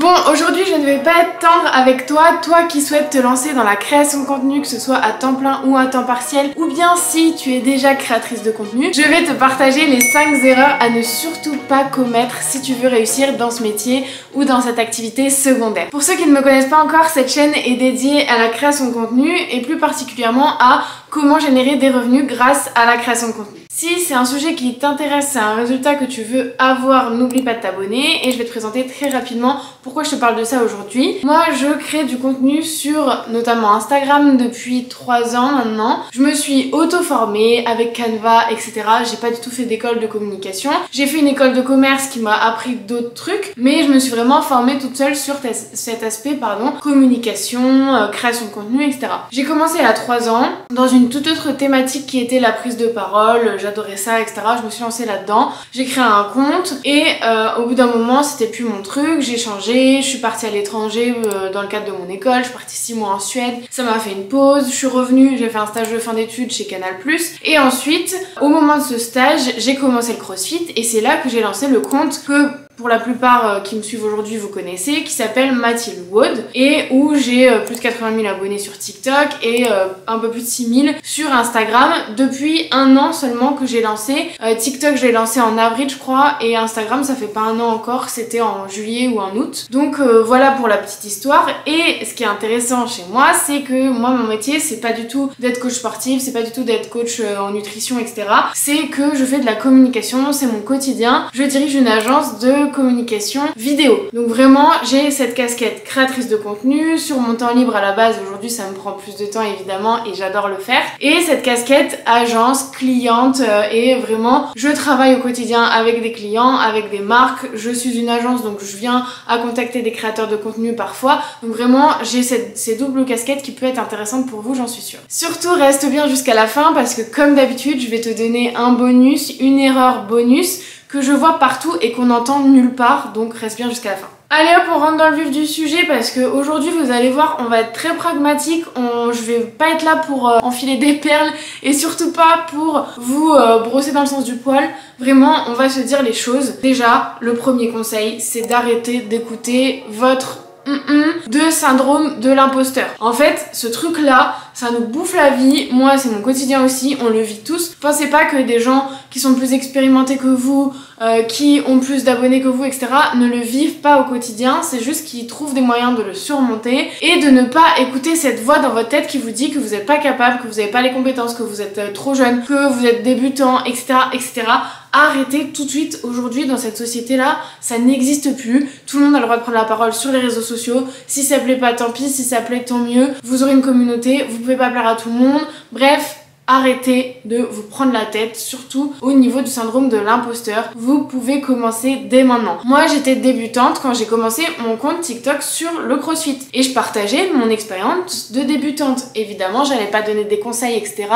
Bon, aujourd'hui je ne vais pas être tendre avec toi qui souhaites te lancer dans la création de contenu, que ce soit à temps plein ou à temps partiel, ou bien si tu es déjà créatrice de contenu, je vais te partager les 5 erreurs à ne surtout pas commettre si tu veux réussir dans ce métier ou dans cette activité secondaire. Pour ceux qui ne me connaissent pas encore, cette chaîne est dédiée à la création de contenu et plus particulièrement à comment générer des revenus grâce à la création de contenu. Si c'est un sujet qui t'intéresse, c'est un résultat que tu veux avoir, n'oublie pas de t'abonner et je vais te présenter très rapidement pourquoi je te parle de ça aujourd'hui. Moi, je crée du contenu sur notamment Instagram depuis 3 ans maintenant. Je me suis auto-formée avec Canva, etc. J'ai pas du tout fait d'école de communication. J'ai fait une école de commerce qui m'a appris d'autres trucs, mais je me suis vraiment formée toute seule sur cet aspect, communication, création de contenu, etc. J'ai commencé à 3 ans dans une toute autre thématique qui était la prise de parole. J'adorais ça, etc. Je me suis lancée là-dedans. J'ai créé un compte et au bout d'un moment, c'était plus mon truc. J'ai changé, je suis partie à l'étranger dans le cadre de mon école. Je suis partie 6 mois en Suède. Ça m'a fait une pause. Je suis revenue, j'ai fait un stage de fin d'études chez Canal+. Et ensuite, au moment de ce stage, j'ai commencé le CrossFit et c'est là que j'ai lancé le compte que pour la plupart qui me suivent aujourd'hui vous connaissez, qui s'appelle Mathilde Wood et où j'ai plus de 80 000 abonnés sur TikTok et un peu plus de 6 000 sur Instagram depuis 1 an seulement que j'ai lancé. TikTok je l'ai lancé en avril je crois et Instagram ça fait pas 1 an encore, c'était en juillet ou en août. Donc voilà pour la petite histoire. Et ce qui est intéressant chez moi c'est que moi mon métier c'est pas du tout d'être coach sportif, c'est pas du tout d'être coach en nutrition etc. C'est que je fais de la communication, c'est mon quotidien. Je dirige une agence de communication vidéo. Donc vraiment j'ai cette casquette créatrice de contenu sur mon temps libre à la base. Aujourd'hui ça me prend plus de temps évidemment et j'adore le faire. Et cette casquette agence, cliente et vraiment je travaille au quotidien avec des clients, avec des marques. Je suis une agence donc je viens à contacter des créateurs de contenu parfois. Donc vraiment j'ai ces doubles casquettes qui peut être intéressante pour vous, j'en suis sûre. Surtout reste bien jusqu'à la fin parce que comme d'habitude je vais te donner un bonus, une erreur bonus que je vois partout et qu'on entend nulle part, donc reste bien jusqu'à la fin. Allez hop, on rentre dans le vif du sujet parce qu'aujourd'hui vous allez voir, on va être très pragmatique, je vais pas être là pour enfiler des perles et surtout pas pour vous brosser dans le sens du poil. Vraiment, on va se dire les choses. Déjà, le premier conseil, c'est d'arrêter d'écouter votre de syndrome de l'imposteur. En fait, ce truc là, ça nous bouffe la vie. Moi, c'est mon quotidien aussi, on le vit tous. Pensez pas que des gens qui sont plus expérimentés que vous, qui ont plus d'abonnés que vous, etc. ne le vivent pas au quotidien. C'est juste qu'ils trouvent des moyens de le surmonter et de ne pas écouter cette voix dans votre tête qui vous dit que vous n'êtes pas capable, que vous n'avez pas les compétences, que vous êtes trop jeune, que vous êtes débutant, etc., etc. Arrêtez tout de suite. Aujourd'hui dans cette société là ça n'existe plus, tout le monde a le droit de prendre la parole sur les réseaux sociaux. Si ça plaît pas tant pis, si ça plaît tant mieux, vous aurez une communauté, vous pouvez pas plaire à tout le monde, bref. Arrêtez de vous prendre la tête, surtout au niveau du syndrome de l'imposteur. Vous pouvez commencer dès maintenant. Moi j'étais débutante quand j'ai commencé mon compte TikTok sur le CrossFit et je partageais mon expérience de débutante. Évidemment j'allais pas donner des conseils etc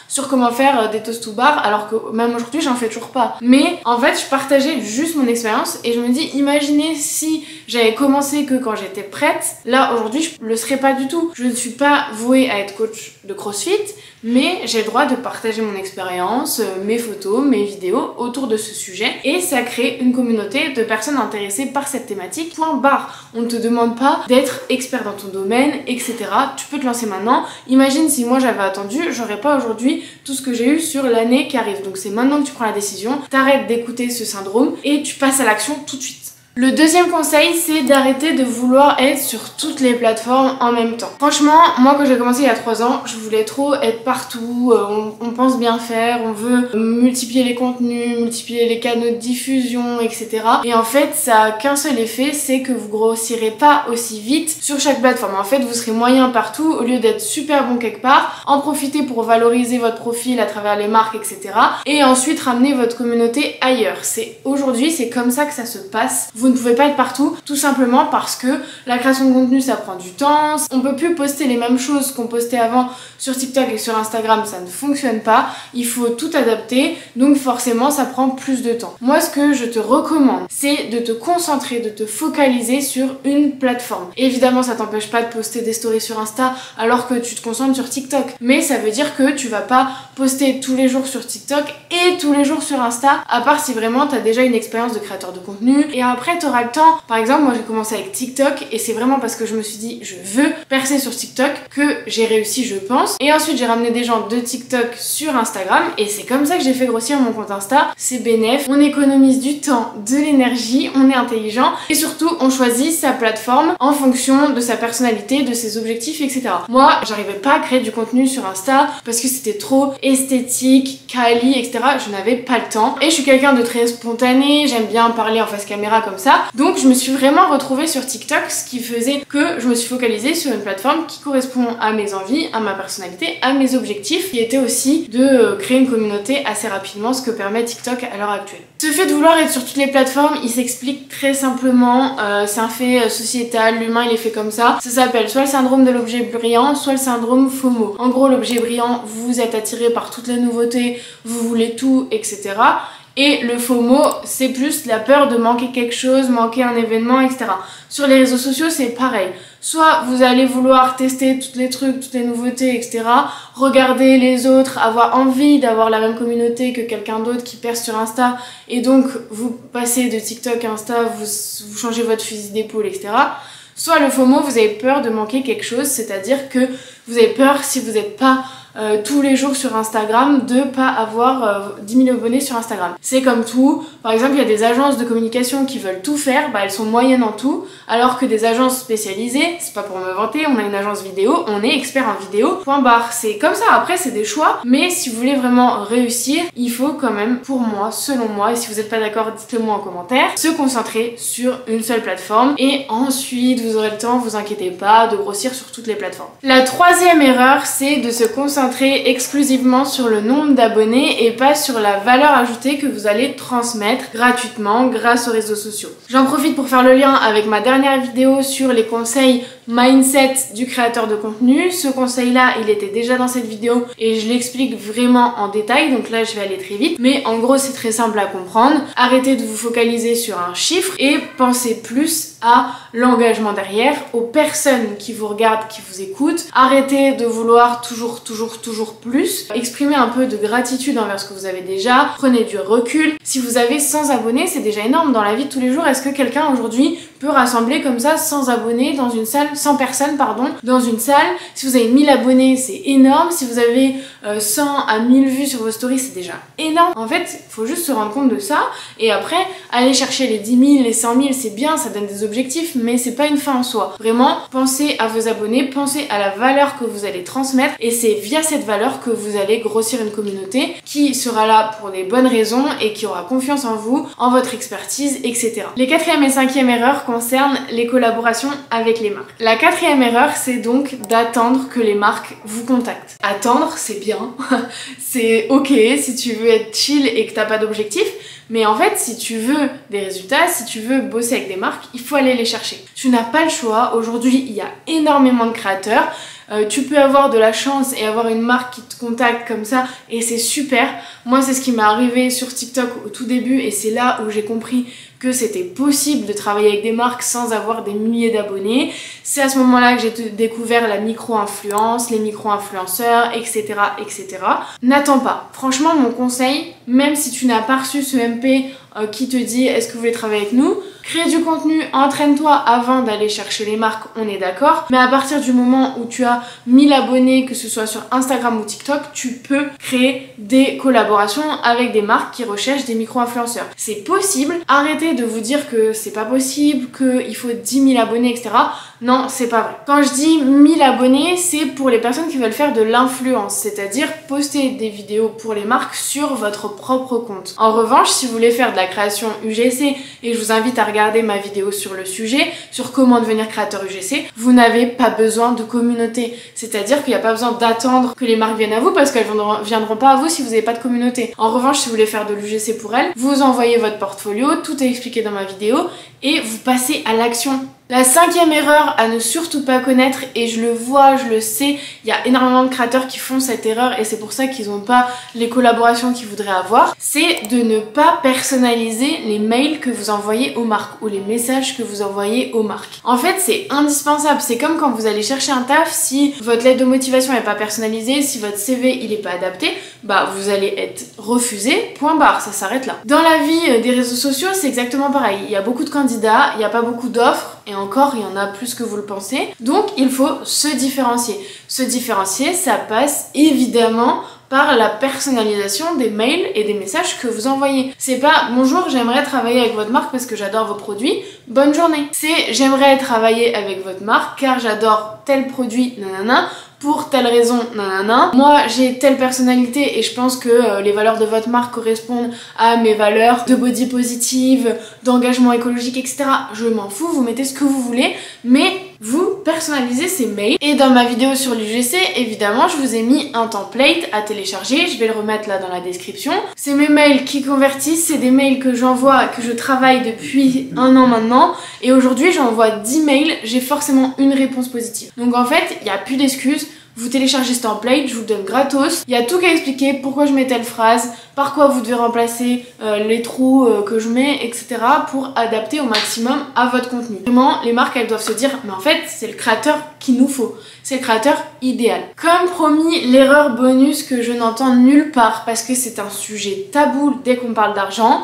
sur comment faire des toasts to bar alors que même aujourd'hui j'en fais toujours pas. Mais en fait je partageais juste mon expérience et je me dis imaginez si j'avais commencé que quand j'étais prête. Là aujourd'hui je le serais pas du tout. Je ne suis pas vouée à être coach de CrossFit mais j'ai le droit de partager mon expérience, mes photos, mes vidéos autour de ce sujet et ça crée une communauté de personnes intéressées par cette thématique. Point barre. On ne te demande pas d'être expert dans ton domaine, etc. Tu peux te lancer maintenant. Imagine si moi j'avais attendu, j'aurais pas aujourd'hui tout ce que j'ai eu sur l'année qui arrive. Donc c'est maintenant que tu prends la décision, t'arrêtes d'écouter ce syndrome et tu passes à l'action tout de suite. Le deuxième conseil, c'est d'arrêter de vouloir être sur toutes les plateformes en même temps. Franchement, moi quand j'ai commencé il y a 3 ans, je voulais trop être partout, on pense bien faire, on veut multiplier les contenus, multiplier les canaux de diffusion, etc. Et en fait, ça a qu'un seul effet, c'est que vous grossirez pas aussi vite sur chaque plateforme. En fait, vous serez moyen partout au lieu d'être super bon quelque part. En profiter pour valoriser votre profil à travers les marques, etc. Et ensuite ramener votre communauté ailleurs. Aujourd'hui, c'est comme ça que ça se passe. Vous ne pouvez pas être partout, tout simplement parce que la création de contenu ça prend du temps, on peut plus poster les mêmes choses qu'on postait avant sur TikTok et sur Instagram, ça ne fonctionne pas, il faut tout adapter, donc forcément ça prend plus de temps. Moi ce que je te recommande, c'est de te concentrer, de te focaliser sur une plateforme. Évidemment ça t'empêche pas de poster des stories sur Insta alors que tu te concentres sur TikTok, mais ça veut dire que tu vas pas poster tous les jours sur TikTok et tous les jours sur Insta, à part si vraiment t'as déjà une expérience de créateur de contenu. Et après après tu auras le temps. Par exemple, moi j'ai commencé avec TikTok et c'est vraiment parce que je me suis dit je veux percer sur TikTok que j'ai réussi, je pense. Et ensuite j'ai ramené des gens de TikTok sur Instagram et c'est comme ça que j'ai fait grossir mon compte Insta. C'est bénéf, on économise du temps, de l'énergie, on est intelligent et surtout on choisit sa plateforme en fonction de sa personnalité, de ses objectifs, etc. Moi j'arrivais pas à créer du contenu sur Insta parce que c'était trop esthétique, quali, etc. Je n'avais pas le temps et je suis quelqu'un de très spontané, j'aime bien parler en face caméra comme ça. Donc je me suis vraiment retrouvée sur TikTok, ce qui faisait que je me suis focalisée sur une plateforme qui correspond à mes envies, à ma personnalité, à mes objectifs, qui était aussi de créer une communauté assez rapidement, ce que permet TikTok à l'heure actuelle. Ce fait de vouloir être sur toutes les plateformes, il s'explique très simplement, c'est un fait sociétal, l'humain il est fait comme ça. Ça s'appelle soit le syndrome de l'objet brillant, soit le syndrome FOMO. En gros, l'objet brillant, vous êtes attiré par toutes les nouveautés, vous voulez tout, etc. Et le FOMO, c'est plus la peur de manquer quelque chose, manquer un événement, etc. Sur les réseaux sociaux, c'est pareil. Soit vous allez vouloir tester tous les trucs, toutes les nouveautés, etc. Regarder les autres, avoir envie d'avoir la même communauté que quelqu'un d'autre qui perce sur Insta. Et donc, vous passez de TikTok à Insta, vous changez votre fusil d'épaule, etc. Soit le FOMO, vous avez peur de manquer quelque chose, c'est-à-dire que vous avez peur, si vous n'êtes pas tous les jours sur Instagram, de pas avoir 10 000 abonnés sur Instagram. C'est comme tout, par exemple il y a des agences de communication qui veulent tout faire, elles sont moyennes en tout, alors que des agences spécialisées, c'est pas pour me vanter, on a une agence vidéo, on est expert en vidéo, point barre. C'est comme ça, après c'est des choix, mais si vous voulez vraiment réussir, il faut quand même, pour moi, selon moi, et si vous n'êtes pas d'accord, dites-le moi en commentaire, se concentrer sur une seule plateforme, et ensuite vous aurez le temps, vous inquiétez pas, de grossir sur toutes les plateformes. La troisième erreur, c'est de se concentrer exclusivement sur le nombre d'abonnés et pas sur la valeur ajoutée que vous allez transmettre gratuitement grâce aux réseaux sociaux. J'en profite pour faire le lien avec ma dernière vidéo sur les conseils mindset du créateur de contenu. Ce conseil-là, il était déjà dans cette vidéo et je l'explique vraiment en détail, donc là je vais aller très vite. Mais en gros, c'est très simple à comprendre. Arrêtez de vous focaliser sur un chiffre et pensez plus à l'engagement derrière, aux personnes qui vous regardent, qui vous écoutent. Arrêtez de vouloir toujours plus. Exprimez un peu de gratitude envers ce que vous avez déjà. Prenez du recul. Si vous avez 100 abonnés, c'est déjà énorme dans la vie de tous les jours. Est-ce que quelqu'un aujourd'hui peut rassembler comme ça 100 abonnés dans une salle, 100 personnes pardon, dans une salle? Si vous avez 1000 abonnés, c'est énorme. Si vous avez 100 à 1000 vues sur vos stories, c'est déjà énorme. En fait, il faut juste se rendre compte de ça et après, aller chercher les 10 000, les 100 000, c'est bien, ça donne des objectifs, mais c'est pas une fin en soi. Vraiment, pensez à vos abonnés, pensez à la valeur que vous allez transmettre et c'est via cette valeur que vous allez grossir une communauté qui sera là pour des bonnes raisons et qui aura confiance en vous, en votre expertise, etc. Les quatrième et cinquième erreurs concernent les collaborations avec les marques. La quatrième erreur, c'est donc d'attendre que les marques vous contactent. Attendre, c'est bien, c'est ok si tu veux être chill et que t'as pas d'objectif, mais en fait, si tu veux des résultats, si tu veux bosser avec des marques, il faut aller les chercher. Tu n'as pas le choix. Aujourd'hui, il y a énormément de créateurs. Tu peux avoir de la chance et avoir une marque qui te contacte comme ça et c'est super. Moi, c'est ce qui m'est arrivé sur TikTok au tout début et c'est là où j'ai compris que c'était possible de travailler avec des marques sans avoir des milliers d'abonnés. C'est à ce moment-là que j'ai découvert la micro-influence, les micro-influenceurs, etc., etc. N'attends pas. Franchement, mon conseil, même si tu n'as pas reçu ce MP qui te dit est-ce que vous voulez travailler avec nous, crée du contenu, entraîne-toi avant d'aller chercher les marques, on est d'accord. Mais à partir du moment où tu as 1000 abonnés, que ce soit sur Instagram ou TikTok, tu peux créer des collaborations avec des marques qui recherchent des micro-influenceurs. C'est possible. Arrêtez de vous dire que c'est pas possible, qu'il faut 10 000 abonnés, etc. Non, c'est pas vrai. Quand je dis 1000 abonnés, c'est pour les personnes qui veulent faire de l'influence, c'est-à-dire poster des vidéos pour les marques sur votre propre compte. En revanche, si vous voulez faire de la création UGC, et je vous invite à regarder ma vidéo sur le sujet, sur comment devenir créateur UGC, vous n'avez pas besoin de communauté. C'est-à-dire qu'il n'y a pas besoin d'attendre que les marques viennent à vous parce qu'elles viendront pas à vous si vous n'avez pas de communauté. En revanche, si vous voulez faire de l'UGC pour elles, vous envoyez votre portfolio, tout est expliqué dans ma vidéo et vous passez à l'action. La cinquième erreur à ne surtout pas connaître, et je le vois, je le sais, il y a énormément de créateurs qui font cette erreur et c'est pour ça qu'ils n'ont pas les collaborations qu'ils voudraient avoir, c'est de ne pas personnaliser les mails que vous envoyez aux marques ou les messages que vous envoyez aux marques. En fait, c'est indispensable, c'est comme quand vous allez chercher un taf, si votre lettre de motivation n'est pas personnalisée, si votre CV il est pas adapté, bah vous allez être refusé, point barre, ça s'arrête là. Dans la vie des réseaux sociaux, c'est exactement pareil. Il y a beaucoup de candidats, il n'y a pas beaucoup d'offres, et encore, il y en a plus que vous le pensez. Donc, il faut se différencier. Se différencier, ça passe évidemment par la personnalisation des mails et des messages que vous envoyez. C'est pas bonjour, j'aimerais travailler avec votre marque parce que j'adore vos produits, bonne journée. C'est j'aimerais travailler avec votre marque car j'adore tel produit, nanana, pour telle raison, nanana. Moi, j'ai telle personnalité et je pense que les valeurs de votre marque correspondent à mes valeurs de body positive, d'engagement écologique, etc. Je m'en fous, vous mettez ce que vous voulez, mais vous personnalisez ces mails. Et dans ma vidéo sur l'UGC, évidemment, je vous ai mis un template à télécharger. Je vais le remettre là dans la description. C'est mes mails qui convertissent. C'est des mails que j'envoie, que je travaille depuis 1 an maintenant. Et aujourd'hui, j'envoie 10 mails. J'ai forcément une réponse positive. Donc en fait, il n'y a plus d'excuses. Vous téléchargez ce template, je vous le donne gratos. Il y a tout qu'à expliquer, pourquoi je mets telle phrase, par quoi vous devez remplacer les trous que je mets, etc. pour adapter au maximum à votre contenu. Vraiment, les marques, elles doivent se dire, mais en fait, c'est le créateur qu'il nous faut. C'est le créateur idéal. Comme promis, l'erreur bonus que je n'entends nulle part, parce que c'est un sujet tabou dès qu'on parle d'argent,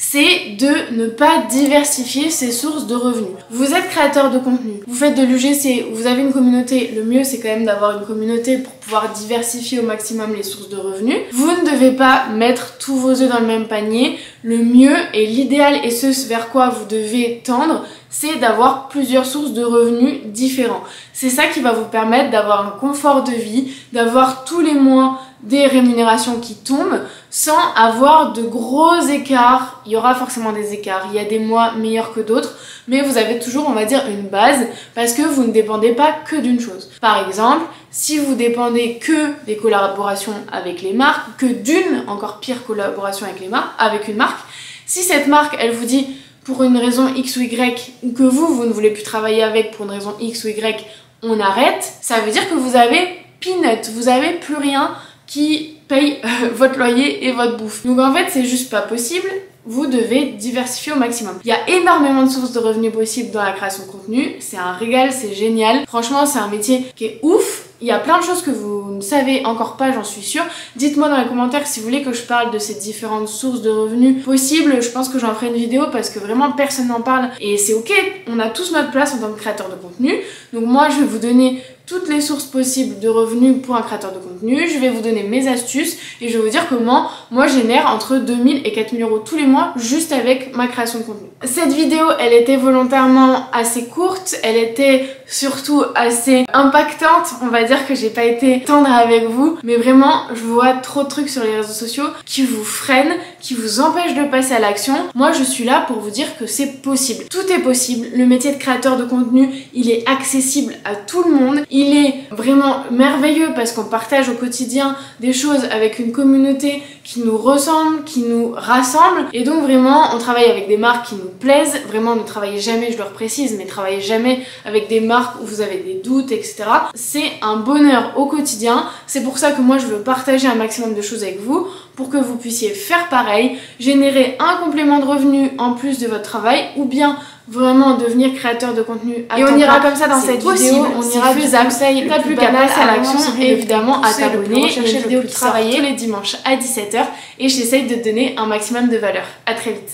c'est de ne pas diversifier ses sources de revenus. Vous êtes créateur de contenu, vous faites de l'UGC, vous avez une communauté, le mieux c'est quand même d'avoir une communauté pour pouvoir diversifier au maximum les sources de revenus. Vous ne devez pas mettre tous vos œufs dans le même panier. Le mieux et l'idéal et ce vers quoi vous devez tendre, c'est d'avoir plusieurs sources de revenus différents. C'est ça qui va vous permettre d'avoir un confort de vie, d'avoir tous les mois des rémunérations qui tombent sans avoir de gros écarts. Il y aura forcément des écarts, il y a des mois meilleurs que d'autres, mais vous avez toujours, on va dire, une base parce que vous ne dépendez pas que d'une chose. Par exemple, si vous dépendez que des collaborations avec les marques, que d'une encore pire collaboration avec les marques, avec une marque, si cette marque, elle vous dit pour une raison X ou Y, ou que vous ne voulez plus travailler avec pour une raison X ou Y, on arrête, ça veut dire que vous avez peanut, vous avez plus rien qui paye votre loyer et votre bouffe. Donc en fait, c'est juste pas possible. Vous devez diversifier au maximum. Il y a énormément de sources de revenus possibles dans la création de contenu. C'est un régal, c'est génial. Franchement, c'est un métier qui est ouf. Il y a plein de choses que vous ne savez encore pas, j'en suis sûre. Dites-moi dans les commentaires si vous voulez que je parle de ces différentes sources de revenus possibles. Je pense que j'en ferai une vidéo parce que vraiment personne n'en parle. Et c'est ok, on a tous notre place en tant que créateur de contenu. Donc moi, je vais vous donner toutes les sources possibles de revenus pour un créateur de contenu. Je vais vous donner mes astuces et je vais vous dire comment moi je génère entre 2000 et 4000 euros tous les mois juste avec ma création de contenu. Cette vidéo, elle était volontairement assez courte, elle était surtout assez impactante. On va dire que j'ai pas été tendre avec vous, mais vraiment je vois trop de trucs sur les réseaux sociaux qui vous freinent, qui vous empêchent de passer à l'action. Moi je suis là pour vous dire que c'est possible. Tout est possible. Le métier de créateur de contenu, il est accessible à tout le monde. Il est vraiment merveilleux parce qu'on partage au quotidien des choses avec une communauté qui nous ressemble, qui nous rassemble. Et donc vraiment, on travaille avec des marques qui nous plaisent. Vraiment, ne travaillez jamais, je le précise, mais travaillez jamais avec des marques où vous avez des doutes, etc. C'est un bonheur au quotidien. C'est pour ça que moi, je veux partager un maximum de choses avec vous pour que vous puissiez faire pareil, générer un complément de revenu en plus de votre travail ou bien vraiment devenir créateur de contenu à temps plein. Et on ira comme ça dans cette vidéo, on ira faisable, t'as plus qu'à passer à l'action et évidemment à t'abonner, chercher le vidéo qui travailler tous les dimanches à 17h et j'essaye de te donner un maximum de valeur. À très vite.